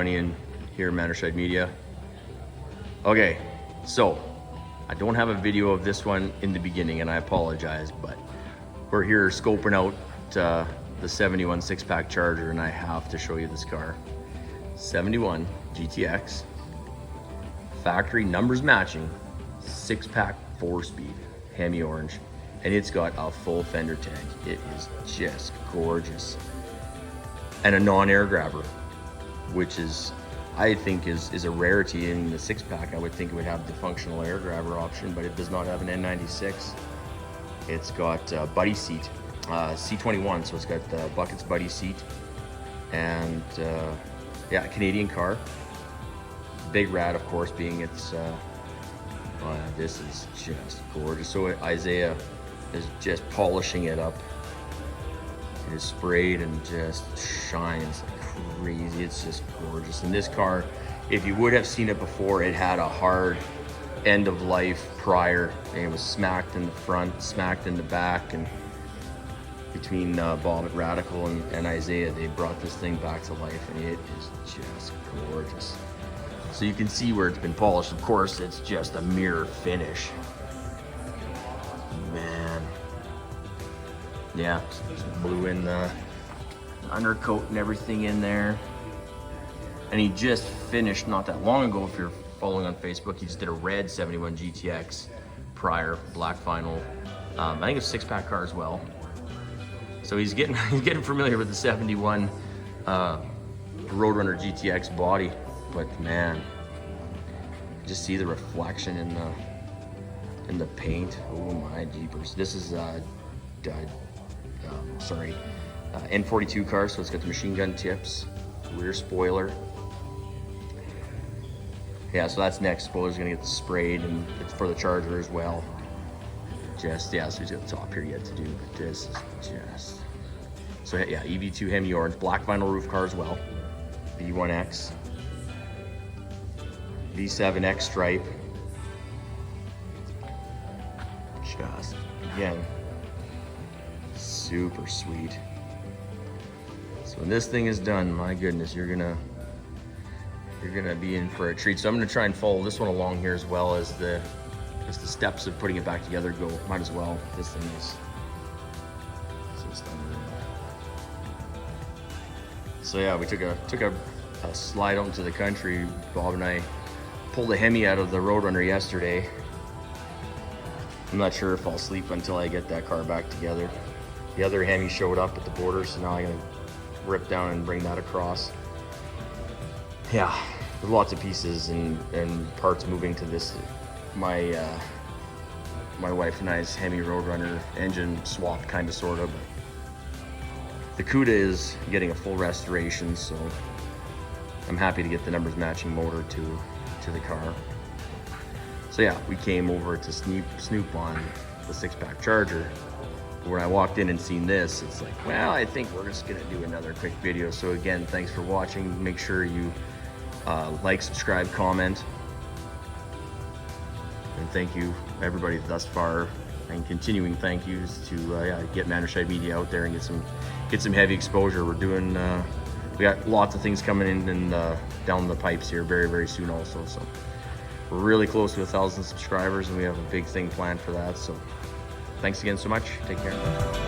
Johnny and here at Mannerscheid Media. Okay, so I don't have a video of this one in the beginning and I apologize, but we're here scoping out the 71 six-pack Charger and I have to show you this car. 71 GTX, factory numbers matching, six-pack 4-speed, Hemi orange, and it's got a full fender tag. It is just gorgeous. And a non-air grabber, which is, I think is a rarity in the six-pack. I would think it would have the functional air grabber option, but it does not have an N96. It's got a buddy seat, C21, so it's got the Buckets buddy seat, and yeah, Canadian car. Big rad, of course, being it's, this is just gorgeous. So Isaiah is just polishing it up. It is sprayed and just shines like crazy. It's just gorgeous. And this car, if you would have seen it before, it had a hard end of life prior. And it was smacked in the front, smacked in the back, and between Bob at Radical and Isaiah, they brought this thing back to life, and it is just gorgeous. So you can see where it's been polished. Of course, it's just a mirror finish. Man. Yeah, just blew in the undercoat and everything in there. And he just finished not that long ago, if you're following on Facebook, he just did a red 71 GTX prior, black vinyl. I think it's a six-pack car as well. So he's getting familiar with the 71 Roadrunner GTX body. But man, just see the reflection in the paint. Oh my jeepers! This is N42 car, so it's got the machine gun tips, rear spoiler. Yeah, so that's next. Spoiler's gonna get sprayed, and it's for the Charger as well. Just yeah, so he's got the top here yet to do, but this is just so yeah. EV2 Hemi orange, black vinyl roof car as well. V1X. V7X stripe. Just, again, super sweet. So when this thing is done, my goodness, you're gonna be in for a treat. So I'm gonna try and follow this one along here as well as the steps of putting it back together go. Might as well. This thing is just unreal. So yeah, we took a slide out into the country. Bob and I pulled a Hemi out of the Roadrunner yesterday. I'm not sure if I'll sleep until I get that car back together. The other Hemi showed up at the border, so now I'm gonna rip down and bring that across. Yeah, there's lots of pieces and parts moving to this. My wife and I's Hemi Roadrunner engine swap, kind of, sort of. The CUDA is getting a full restoration, so I'm happy to get the numbers matching motor to the car. So yeah, we came over to snoop on the six-pack Charger. But when I walked in and seen this, it's like, well, I think we're just gonna do another quick video. So again, thanks for watching. Make sure you like, subscribe, comment. And thank you everybody thus far, and continuing thank yous to get Mannerscheid Media out there and get some heavy exposure. We're doing we got lots of things coming in and down the pipes here very, very soon also. So we're really close to 1,000 subscribers and we have a big thing planned for that. So thanks again so much. Take care.